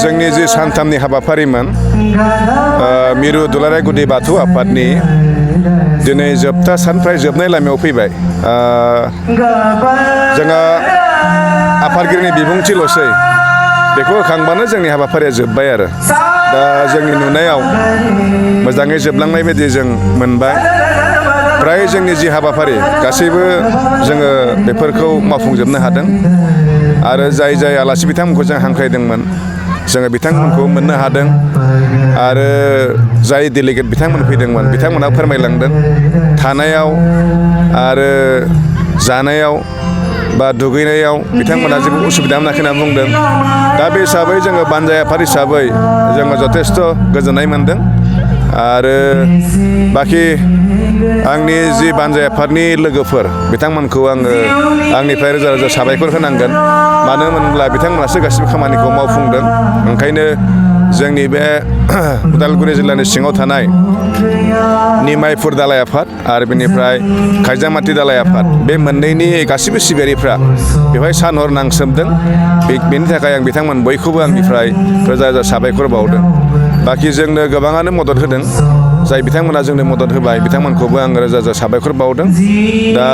जोंनि जि सानथामनि हाबाफारिमोन मिरु दुलाराय गुदि बाथौ आफादनि दिनै जोबथा सानफ्राय जोबनाय लामायाव फैबाय। जोंहा आफादगिरिनि बिबुंथिल'सै बेखौ होखांबानो जोंनि हाबाफारिया जोब्बाय आरो दा जोंनि नुनायाव मोजाङै जोबलांनाय बायदि जों मोनबाय। फ्राय जोंनि जि हाबाफारि गासैबो जोङो बेफोरखौ मावफुंजोबनो हादों आरो जाय जाय आलासि बिथांमोनखौ जों हांख्रायदोंमोन जोङो बिथांमोनखौ मोननो हादों आरो जाय डेलिगेट बिथांमोन फैदोंमोन बिथांमोनहा फोरमायलांदों थानायाव आरो जानायाव बा दुगैनायाव बिथांमोनहा जेबो उसुबिदा मोनाखै होनना बुंदों। दा बे हिसाबै जोङो बानजाय आफाद हिसाबै जोङो जथेस्थ' गोजोननाय मोनदों आरो बाखि आंनि जि बानजाय आफादनि लोगोफोर बिथांमोनखौ आङो आंनिफ्राय रोजा रोजा साबायखर होनांगोन। मानो होनोब्ला बिथांमोनासो गासिबो खामानिखौ मावफुंदों। ओंखायनो जोंनि बे उदालगुरि जिल्लानि सिङाव थानाय निमायपुर दालाय आफाद आरो बेनिफ्राय खायजामाथि दालाय आफाद बे मोननैनि गासिबो सिबियारिफ्रा बेवहाय सान हर नांसोमदों। बेनि थाखाय आं बिथांमोन बयखौबो आंनिफ्राय रोजा रोजा साबायखर बावदों। बाखि जोंनो गोबाङानो मदद होदों। जाय बिथांमोना जोंनो मदद होबाय बिथांमोनखौबो आं रोजा रोजा साबायखर बावदों। दा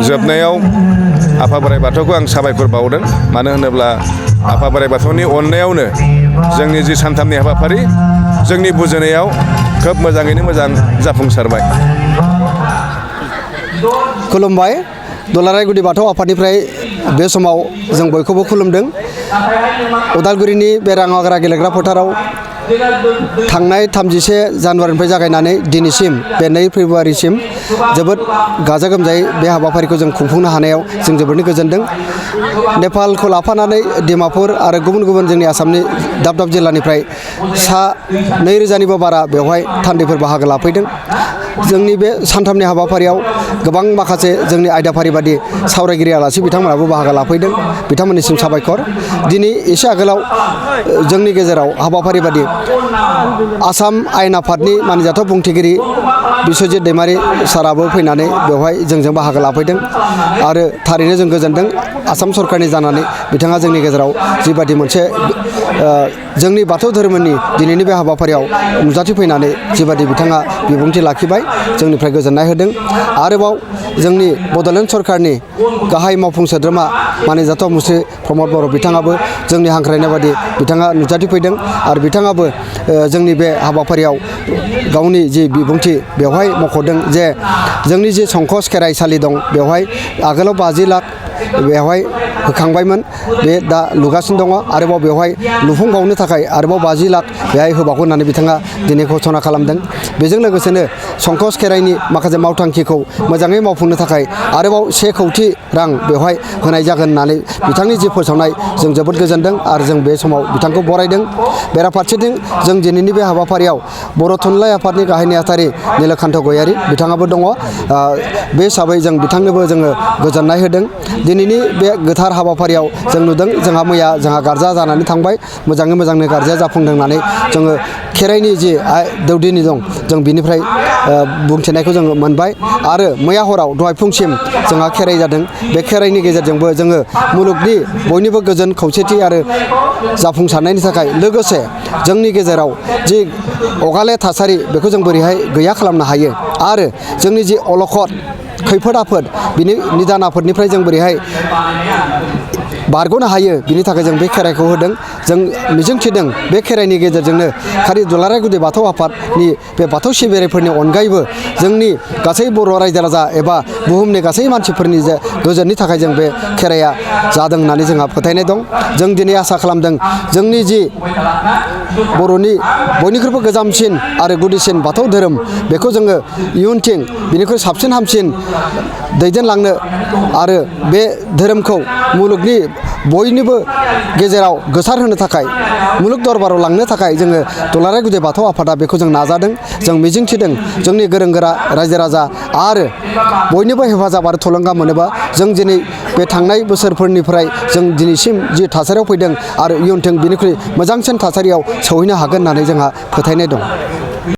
जोबनायाव आफा बोराइ बाथौखौ आं साबायखर बावदों। मानो होनोब्ला आफा बोराइ बाथौनि अननायावनो जोंनि जि सानथामनि हाबाफारि जोंनि बुजिनायाव खोब मोजाङैनो मोजां जाफुंसारबाय। खुलुमबाय। दुलाराय गुदि बाथौ आफादनिफ्राय बे समाव जों बयखौबो खुलुमदों। उदालगुरिनि बे राङाग्रा गेलेग्रा फोथाराव थांनाय 31 जानुवारिनिफ्राय जागायनानै दिनैसिम बे 2 फेब्रुवारिसिम जोबोद गाजा गोमजायै बे हाबाफारिखौ जों खुंफुंनो हानायाव जों जोबोरैनो गोजोनदों। नेपालखौ लाफानानै डिमापुर आरो गुबुन गुबुन जोंनि आसामनि दाब दाब जिल्लानिफ्राय सा 2000निबो बारा बेवहाय थान्दैफोर बाहागो लाफैदों। जोंनि बे सानथामनि हाबाफारियाव गोबां माखासे जोंनि आयदाफारि बादि सावरायगिरि आलासि बिथांमोनाबो बाहागो लाफैदों। बिथांमोननिसिम साबायखर। दिनै एसे आगोलाव जोंनि गेजेराव हाबाफारि बादि आसाम आयेन आफादनि मानिजाथाव बुंथिगिरि बिस्वजित दैमारि साराबो फैनानै बेवहाय जोंजों बाहागो लाफैदों आरो थारैनो जों गोजोनदों। आसाम सरकारनि जानानै बिथाङा जोंनि गेजेराव जिबादि मोनसे जोंनि बाथौ धोरोमनि दिनैनि बे हाबाफारियाव नुजाथिफैनानै जिबादि बिथाङा बिबुंथि लाखिबाय जोंनिफ्राय गोजोननाय होदों। आरोबाव जोंनि बड'लेण्ड सरकारनि गाहाय मावफुं सोद्रोमा मानिजाथाव मुस्रि प्रमद बर' बिथाङाबो जोंनि हांख्रायनाय बादि बिथाङा नुजाथिफैदों आरो बिथाङाबो जोंनि बे हाबाफारियाव गावनि जि बिबुंथि बेवहाय मख'दों जे जोंनि जि संकस खेराइसालि दं बेवहाय आगोलाव 50 लाख बेवहाय होखांबायमोन। बे दा लुगासिनो दङ। आरोबाव बेवहाय लुफुंबावनो थाखाय आरोबाव 50 लाख बेहाय होबावगोन होननानै बिथाङा दिनै घोषणा खालामदों। बेजों लोगोसेनो संकस खेराइनि माखासे मावथांखिखौ मोजाङै मावफुंनो थाखाय आरोबाव 1 कौटि रां बेवहाय होनाय जागोन होननानै बिथांनि जि फोसावनाय जों जोबोद गोजोनदों आरो जों बे समाव बिथांखौ बरायदों। बेराफारसेथिं जों दिनैनि बे हाबाफारियाव बर' थुनलाइ आफादनि गाहाय नेहाथारि नीलकान्त गयारि बिथाङाबो दङ। बे हिसाबै जों बिथांनोबो जोङो गोजोननाय होदों। दिनैनि बे गोथार हाबाफारियाव जों नुदों मैया जोंहा गारजा जानानै थांबाय। मोजाङै मोजांनो गारजाया जाफुंदों होननानै जोङो खेराइनि जि दौदिनि दं जों बिनिफ्राय बुंथिनायखौ जोङो मोनबाय आरो मैया हराव दहाय फुंसिम जोंहा खेराइ जादों। बे खेराइनि गेजेरजोंबो जोङो मुलुगनि बयनिबो गोजोन खौसेथि आरो जाफुंसारनायनि थाखाय लोगोसे जोंनि गेजेराव जि अगाले थासारि बेखौ जों बोरैहाय गैया खालामनो हायो आरो जोंनि जि अलखद खैफोद आफोद बिनि निदान आफोदनिफ्राय जों बोरैहाय बारग'नो हायो बिनि थाखाय जों बे खेराइखौ होदों। जों मिजिंथिदों बे खेराइनि गेजेरजोंनो खालि दुलाराय गुदि बाथौ आफादनि बे बाथौ सिबियारिफोरनि अनगायैबो जोंनि गासै बर' रायजो राजा एबा बुहुमनि गासै मानसिफोरनि जे गोजोननि थाखाय जों बे खेराइया जादों होननानै जोंहा फोथायनाय दं। जों दिनै आसा खालामदों जोंनि जि बर'नि बयनिख्रुइबो गोजामसिन आरो गुदिसिन बाथौ धोरोम बेखौ जोङो इयुनथिं बिनिख्रुइ साबसिन हामसिन दैदेनलांनो आरो बे धोरोमखौ मुलुगनि बयनिबो गेजेराव गोसारहोनो थाखाय मुलुग दरबाराव लांनो थाखाय जोङो दुलाराय गुदि बाथौ आफादा बेखौ जों नाजादों। जों मिजिंथिदों जोंनि गोरों गोरा रायजो राजा आरो बयनिबो हेफाजाब आरो थुलुंगा मोनोबा जों दिनै बे थांनाय बोसोरफोरनिफ्राय जों दिनैसिम जि थासारियाव फैदों आरो इयुनथिं बिनिख्रुइ मोजांसिन थासारियाव सौहैनो हागोन होननानै जोंहा फोथायनाय दं।